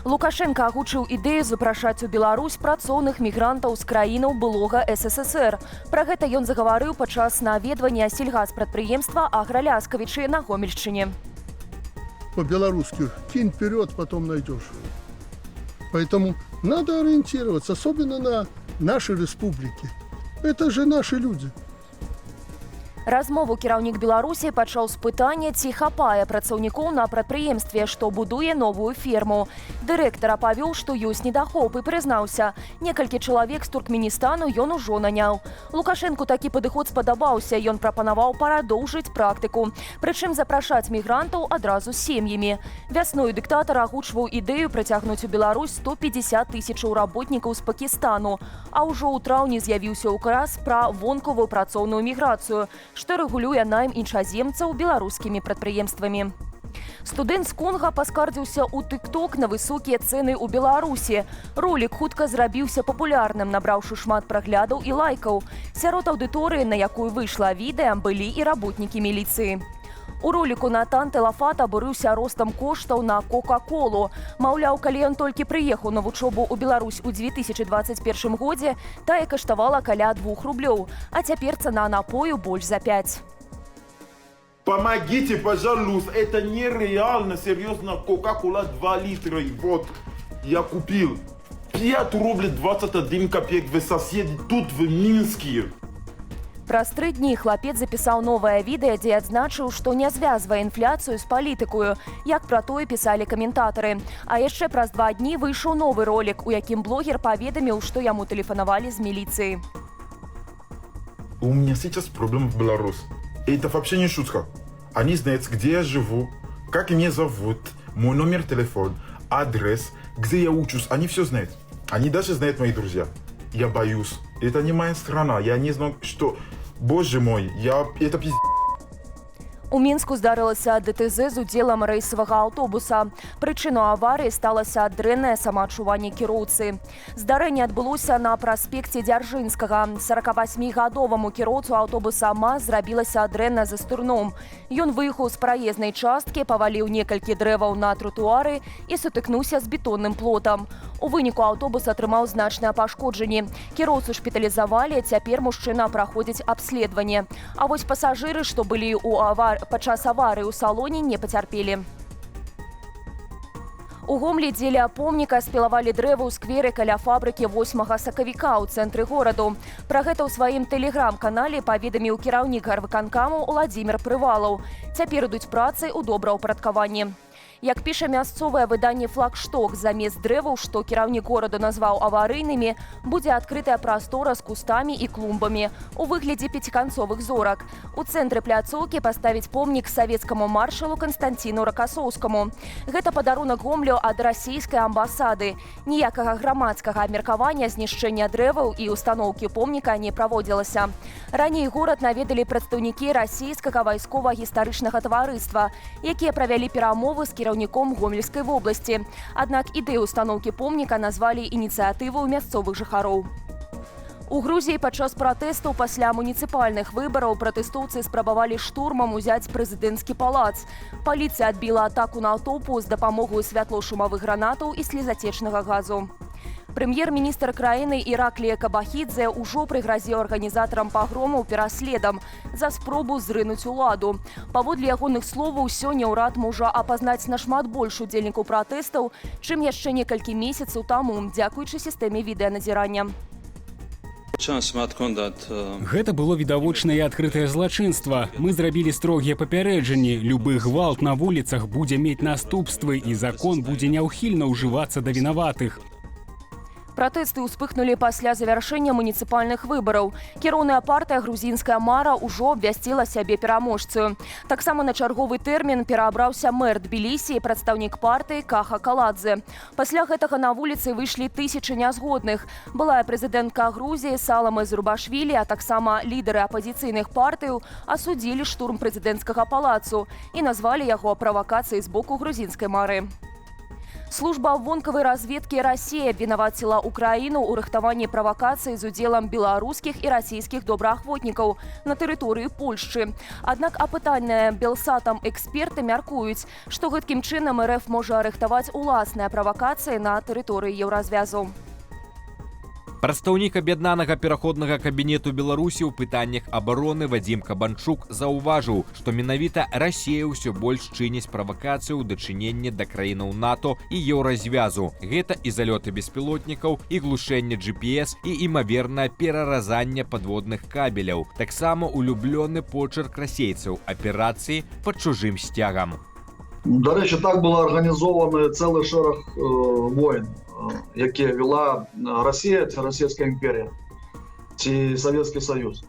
Лукашенко агучыў ідэю запрашаць у Беларусь працоўных мігрантаў з краінаў былога СССР. Пра гэта ён загаварыў падчас наведвання сельгазпрадпрыемства «Аграляскавічы» на Гомельшчыне. По-белорусски кинь вперед, потом найдешь. Поэтому надо ориентироваться, особенно на наши республики. Это же наши люди. Размову кіраўнік Беларусі пачаў з пытання, ці хапае працаўнікоў на прадпрыемстве, што будуе новую ферму. Дырэктар апавёў, што ёсць недахоп і прызнаўся, некалькі чалавек з Туркменістану ён ужо наняў. Лукашэнку такі падыход спадабаўся, ён прапанаваў прадоўжыць практыку. Прычым запрашаць мігрантаў адразу з сем'ямі. Вясною дыктатар агучваў ідэю прыцягнуць у Беларусь 150 тысячаў работнікаў з Пакістану. А ўжо ў траўні з'явіўся ўказ пра вонкавую працоўную міграцыю, што рэгулюе найм іншаземцаў беларускімі прадпрыемствамі. Студэнт з Конга паскардзіўся ў TikTok на высокія цэны ў Беларусі. Ролік хутка зрабіўся папулярным, набраўшы шмат праглядаў і лайкаў. Сярод аўдыторыі, на якую выйшла відэа, былі і работнікі міліцыі. У роліку Натан Телафат абурыўся ростам коштаў на Кока-Колу. Маўляў, калі ён толькі прыехаў на вучобу ў Беларусь у 2021 годзе, тая каштавала каля 2 рублёў, а цяпер цана напою больш за 5. Помогите, пожалуйста, это нереально, серьезно, Кока-Кола 2 литра, и вот, я купил 5 рублей 21 копеек, вы соседи тут в Минске. Праз 3 дні хлапец запісаў новае відэа, дзе адзначыў, што не звязвае інфляцыю з палітыкаю, як пра тое пісалі каментатары. А яшчэ праз 2 дні выйшаў новы ролік, у якім блогер паведаміў, што яму тэлефанавалі з міліцыі. У меня сейчас проблема в Беларуси. И это вообще не шутка. Они знают, где я живу, как меня зовут, мой номер телефона, адрес, где я учусь. Они все знают. Они даже знают мои друзья. Я боюсь. Это не моя страна. Я не знаю, что... Боже мой, это пиздец. У Мінску здарылася ДТЗ з удзелам рэйсавага аўтобуса. Прычыну аварыі сталася дрэннае самаадчуванне кіроўцы. Здарэнне адбылося на праспекце Дзяржынскага. 48-гадоваму кіроўцу аўтобуса МАЗ зрабілася дрэнна за стурном. Ён выехаў з праезнай часткі, паваліў некалькі дрэваў на тротуары і сутыкнуўся з бетонным плотам. У выніку аўтобус атрымаў значныя пашкоджанні. Кіроўцу шпіталізавалі, цяпер мужчына праходзіць абследаванне. А вось пасажыры, што былі падчас аварыі ў салоне, не пацярпелі. У Гомлі дзеля помніка спілавалі дрэвы ў скверы каля фабрыкі 8 сакавіка ў цэнтры гораду. Пра гэта ў сваім тэлеграм-канале паведаміў кіраўнік гарвыканкаму Уладзімір Прывалаў. Цяпер ідуць працы ў добраўпарадкаванні. Як піша мясцовае выданне «Флагшток», замест дрэваў, што кіраўнік гораду назваў аварыйнымі, будзе адкрытая прастора з кустамі і клумбамі у выглядзе пяціканцовых зорак. У цэнтры пляцоўкі паставіць помнік савецкаму маршалу Канстанціну Ракасоўскаму. Гэта падарунак Гомлю ад расійскай амбасады. Ніякага грамадскага абмеркавання знішчэння дрэваў і устаноўкі помніка не праводзілася. Раней горад наведалі прадстаўнікі расійскага вайскова-гістарычнага таварыства, якія правялі перамовы з кіраўніком Гомельскай вобласці. Аднак ідэю устаноўкі помніка назвалі ініцыятыву мясцовых жыхароў. У Грузіі падчас пратэстаў пасля муніцыпальных выбараў пратэстоўцы спрабавалі штурмам узяць прэзідэнцкі палац. Паліцыя адбіла атаку на натоўпу з дапамогай святлошумавых гранатаў і слезацечнага газу. Прэм'ер-міністр краіны Іраклія Кабахідзе ўжо прыгразіў арганізатарам пагромаў пераследам за спробу зрынуць уладу. Паводле ягоных словаў, сёння ўрад можа апазнаць нашмат больш удзельнікаў пратэстаў, чым яшчэ некалькі месяцаў таму, дзякуючы сістэме відэаназірання. Гэта было відавочнае і адкрытае злачынства. Мы зрабілі строгія папярэджанні. Любы гвалт на вуліцах будзе мець наступствы, і закон будзе няўхільна ўжывацца да вінаватых. Пратэсты ўспыхнулі пасля завяршэння муніцыпальных выбараў. Кіроўная партыя «Грузінская мара» ўжо абвясціла сябе пераможцаю. Таксама на чарговы тэрмін пераабраўся мэр Тбілісі і прадстаўнік партыі Каха Каладзе. Пасля гэтага на вуліцы выйшлі тысячы нязгодных. Былая прэзідэнтка Грузіі Саламе Зурбашвілі, а таксама лідары апазіцыйных партыяў асудзілі штурм прэзідэнцкага палацу і назвалі яго правакацыяй з боку грузінскай мары. Служба вонкавай разведкі России абвінаваціла Украіну ў рыхтаванні правакацыі з удзелам беларускіх і расійскіх добраахвотнікаў на тэрыторыі Польшчы. Аднак апытаныя Белсатам эксперты мяркуюць, што гэткім чынам РФ можа рыхтаваць уласныя правакацыі на тэрыторыі Еўразвязу. Прадстаўнік аб'яднанага пераходнага кабінету Беларусі ў пытаннях абароны Вадзім Кабанчук заўважыў, што менавіта Расія ўсё больш чыніць правакацыю ў дачыненні да краінаў НАТО і Еўразвязу. Гэта і залёты беспілотнікаў, і глушэнне GPS, і імавернае пераразанне падводных кабеляў. Таксама улюблёны почерк расейцаў аперацыі пад чужым сцягам. До речі, так було організовано цілий шерах воєн, які вела Росія, це Російська імперія, чи Совєтський Союз.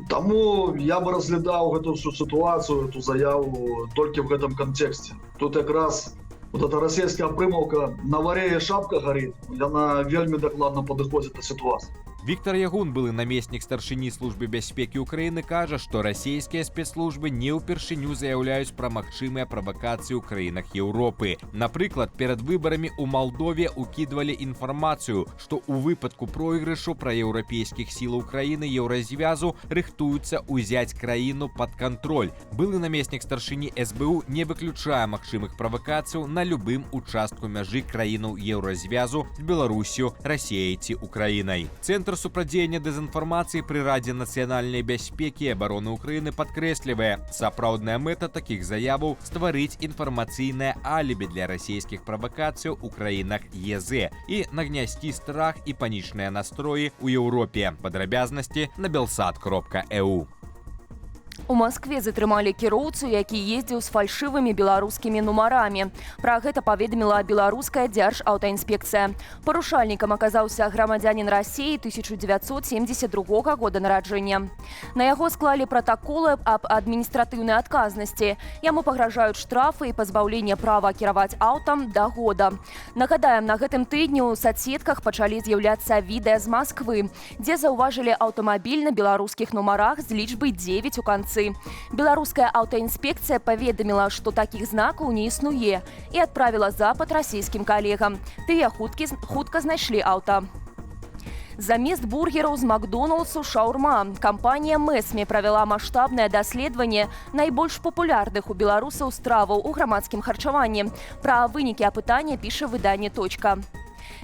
Тому я би розглядав цю всю ситуацію, цю заяву тільки в цьому контексті. Тут якраз вот эта російська примовка «на вареє шапка горить», вона вельми докладно підходить до ситуації. Віктор Ягун, былы намеснік старшыні службы бяспекі Украіны, кажа, што расійскія спецслужбы не ўпершыню заяўляюць пра магчымыя правакацыі ў краінах Еўропы. Напрыклад, перад выбарамі ў Малдове укідвалі інфармацыю, што ў выпадку пройгрышу праеўрапейскіх сілаў краіны Еўразвязу рыхтуюцца ўзяць краіну пад кантроль. Былы намеснік старшыні СБУ не выключае магчымых правакацыяў на любым участку мяжы краінаў Еўразвязу з Беларусю, Расіяй ці Украінай. Цэнтр супрадзеяння дэзінфармацыі пры Радзе нацыянальнай бяспекі і абароны Украіны падкрэслівае, сапраўдная мэта такіх заяваў стварыць інфармацыйнае алібі для расійскіх правакацыяў у краінах ЕЗ і нагнясці страх і панічныя настроі ў Еўропе. Падрабязнасці на belsat.eu. У Маскве затрымалі кіроўцу, які ездзіў з фальшывымі беларускімі нумарамі. Пра гэта паведаміла беларуская дзяржаўтаінспекцыя. Парушальнікам аказаўся грамадзянін Расіі 1972 года нараджэння. На яго склалі пратаколы аб адміністратыўнай адказнасці. Яму пагражаюць штрафы і пазбаўленне права кіраваць аўтам да года. Нагадаем, на гэтым тыдні ў сацсетках пачалі з'яўляцца відэа з Масквы, дзе заўважылі аўтамабіль на беларускіх нумарах з лічбай 9 у канцы. Беларуская аўтаінспекцыя паведаміла, што такіх знакаў не існуе і адправіла запыт расійскім калегам. Тыя хутка знайшлі аўта. Замест бургераў з Макдоналдсу шаурма. Кампанія Мэсме правяла маштабнае даследаванне найбольш папулярных у беларусаў страваў у грамадскім харчаванні. Пра вынікі апытання піша выданне «Точка».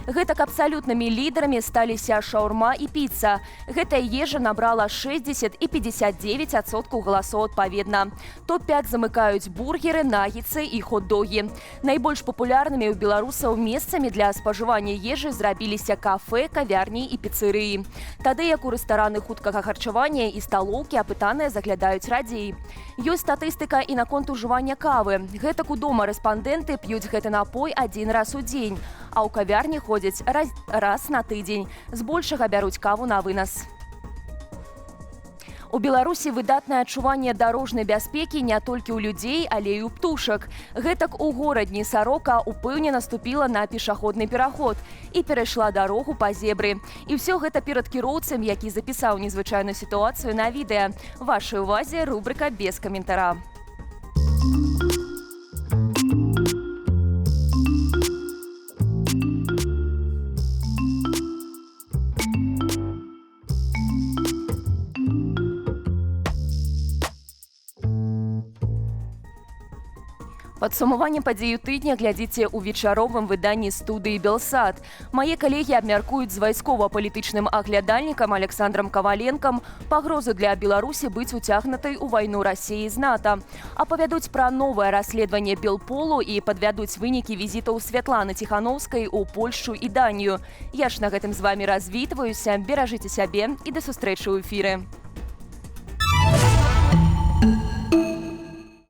Гэтак абсалютнымі лідарамі сталіся шаурма і піца. Гэтая ежа набрала 60 і 59% галасоў адпаведна. Топ-5 замыкаюць бургеры, наггетсы і хот-догі. Найбольш папулярнымі ў беларусаў месцамі для спажывання ежы зрабіліся кафэ, кавярні і піцэрыі. Тады як у рэстараны хуткага харчавання і сталоўкі апытаныя заглядаюць радзей. Ёсць статыстыка і наконт ужывання кавы. Гэтак удома рэспандэнты п'юць гэты напой адзін раз у дзень, а ў кавярні ходзяць раз на тыдзень. Збольшага бяруць каву на вынас. У Беларусі выдатнае адчуванне дарожнай бяспекі не толькі ў людзей, але і ў птушак. Гэтак у горадні сарока упэўнена ступіла на пешаходны пераход і перайшла дарогу па зебры. І ўсё гэта перад кіроўцам, які запісаў незвычайную сітуацыю на відэа. Вашай увазе рубрыка «Без каментара». Падсумаванне падзею тыдня глядзіце ў вечаровым выданні студыі «Белсат». Мае калегі абмяркуюць з вайскова-палітычным аглядальнікам Александрам Каваленкам пагрозу для Беларусі быць уцягнутай у вайну Расіі з НАТО. Апавядуць пра новае расследаванне Белполу і падвядуць вынікі візітаў Святланы Ціхановскай у Польшчу і Данію. Я ж на гэтым з вамі развітваюся, беражыце сябе і да сустрэчы ў эфіры.